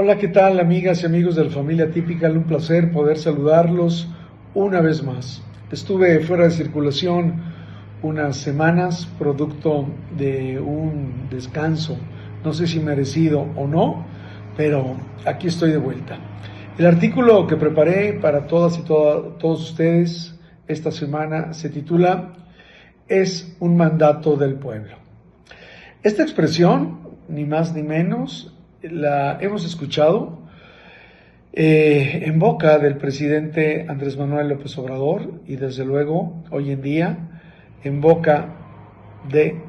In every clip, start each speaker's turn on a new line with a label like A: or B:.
A: Hola, ¿qué tal, amigas y amigos de la familia Atypical? Un placer poder saludarlos una vez más. Estuve fuera de circulación unas semanas, producto de un descanso, no sé si merecido o no, pero aquí estoy de vuelta. El artículo que preparé para todas y todos ustedes esta semana se titula "Es un mandato del pueblo". Esta expresión, ni más ni menos, la hemos escuchado en boca del presidente Andrés Manuel López Obrador y desde luego hoy en día en boca de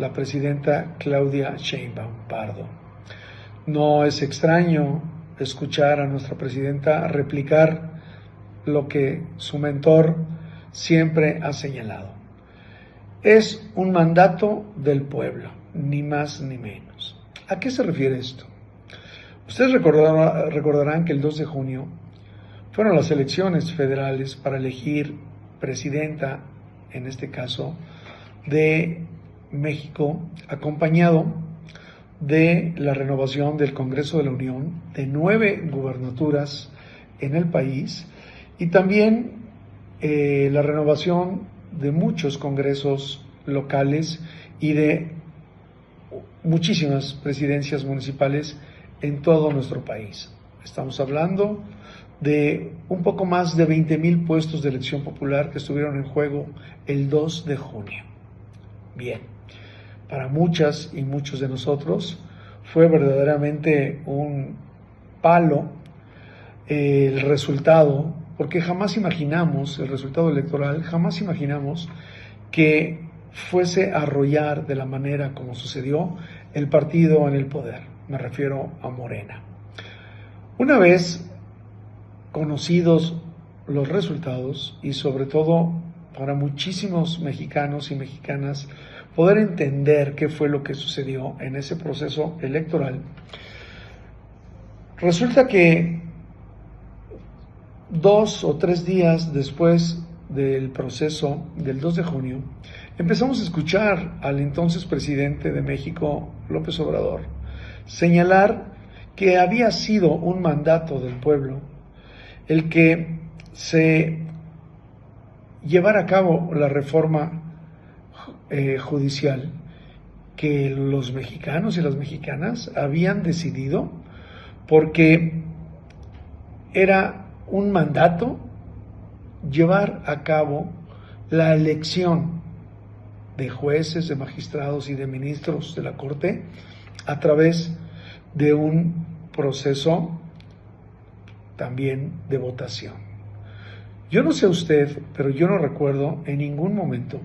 A: la presidenta Claudia Sheinbaum Pardo. No es extraño escuchar a nuestra presidenta replicar lo que su mentor siempre ha señalado. Es un mandato del pueblo, ni más ni menos. ¿A qué se refiere esto? Ustedes recordarán que el 2 de junio fueron las elecciones federales para elegir presidenta, en este caso, de México, acompañado de la renovación del Congreso de la Unión, de 9 gubernaturas en el país y también la renovación de muchos congresos locales y de muchísimas presidencias municipales en todo nuestro país. Estamos hablando de un poco más de 20,000 puestos de elección popular que estuvieron en juego el 2 de junio. Bien, para muchas y muchos de nosotros fue verdaderamente un palo el resultado, porque jamás imaginamos, el resultado electoral, jamás imaginamos que fuese a arrollar de la manera como sucedió el partido en el poder. Me refiero a Morena. Una vez conocidos los resultados y sobre todo para muchísimos mexicanos y mexicanas poder entender qué fue lo que sucedió en ese proceso electoral, resulta que 2 o 3 días después del proceso del 2 de junio, empezamos a escuchar al entonces presidente de México, López Obrador, señalar que había sido un mandato del pueblo el que se llevara a cabo la reforma judicial que los mexicanos y las mexicanas habían decidido porque era un mandato llevar a cabo la elección de jueces, de magistrados y de ministros de la Corte a través de un proceso también de votación. Yo no sé usted, pero yo no recuerdo en ningún momento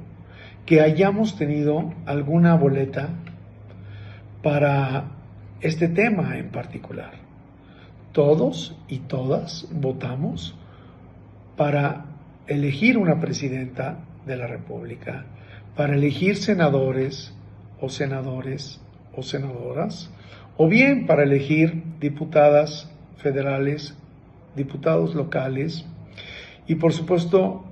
A: que hayamos tenido alguna boleta para este tema en particular. Todos y todas votamos para elegir una presidenta de la República, para elegir senadores o senadoras, o bien para elegir diputadas federales, diputados locales y por supuesto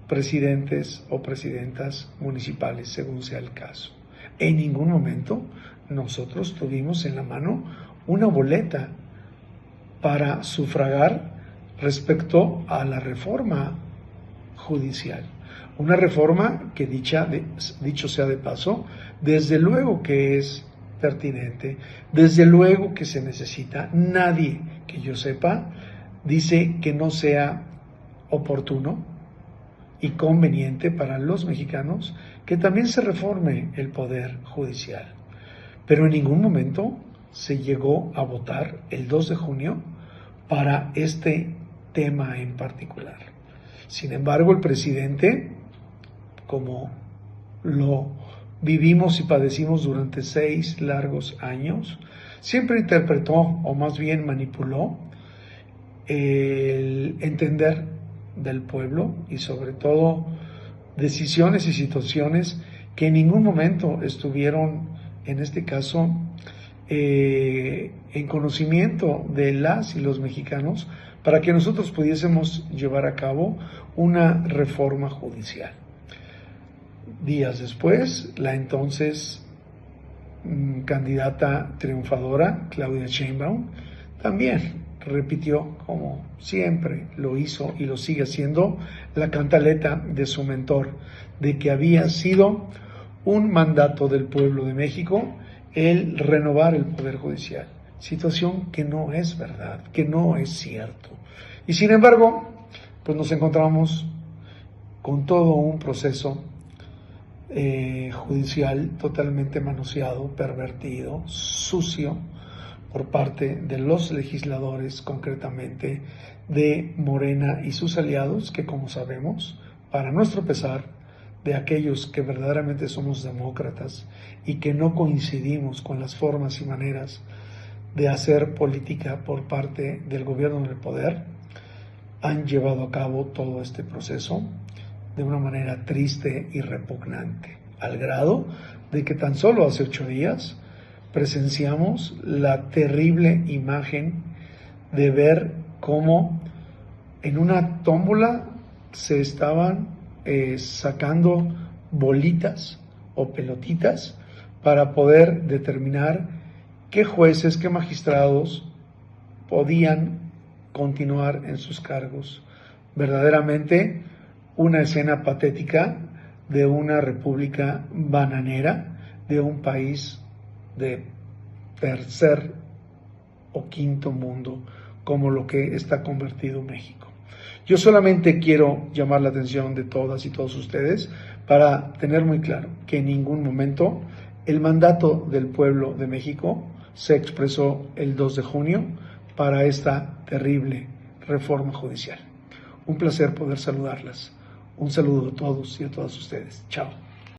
A: presidentes o presidentas municipales, según sea el caso. En ningún momento nosotros tuvimos en la mano una boleta para sufragar respecto a la reforma judicial. Una reforma que, dicho sea de paso, desde luego que es pertinente, desde luego que se necesita. Nadie que yo sepa dice que no sea oportuno y conveniente para los mexicanos que también se reforme el poder judicial. Pero en ningún momento se llegó a votar el 2 de junio para este tema en particular. Sin embargo, el presidente, como lo vivimos y padecimos durante 6 largos años, siempre interpretó, o más bien manipuló, el entender del pueblo y sobre todo decisiones y situaciones que en ningún momento estuvieron, en este caso, en conocimiento de las y los mexicanos para que nosotros pudiésemos llevar a cabo una reforma judicial. Días después, la entonces candidata triunfadora, Claudia Sheinbaum, también repitió, como siempre lo hizo y lo sigue haciendo, la cantaleta de su mentor, de que había sido un mandato del pueblo de México el renovar el Poder Judicial. Situación que no es verdad, que no es cierto. Y sin embargo, pues nos encontramos con todo un proceso judicial totalmente manoseado, pervertido, sucio, por parte de los legisladores, concretamente de Morena y sus aliados, que como sabemos, para nuestro pesar, de aquellos que verdaderamente somos demócratas y que no coincidimos con las formas y maneras de hacer política por parte del gobierno del poder, han llevado a cabo todo este proceso de una manera triste y repugnante, al grado de que tan solo hace 8 días presenciamos la terrible imagen de ver cómo en una tómbola se estaban sacando bolitas o pelotitas para poder determinar qué jueces, qué magistrados podían continuar en sus cargos. Verdaderamente una escena patética de una república bananera, de un país de tercer o quinto mundo, como lo que está convertido México. Yo solamente quiero llamar la atención de todas y todos ustedes para tener muy claro que en ningún momento el mandato del pueblo de México se expresó el 2 de junio para esta terrible reforma judicial. Un placer poder saludarlas. Un saludo a todos y a todas ustedes. Chao.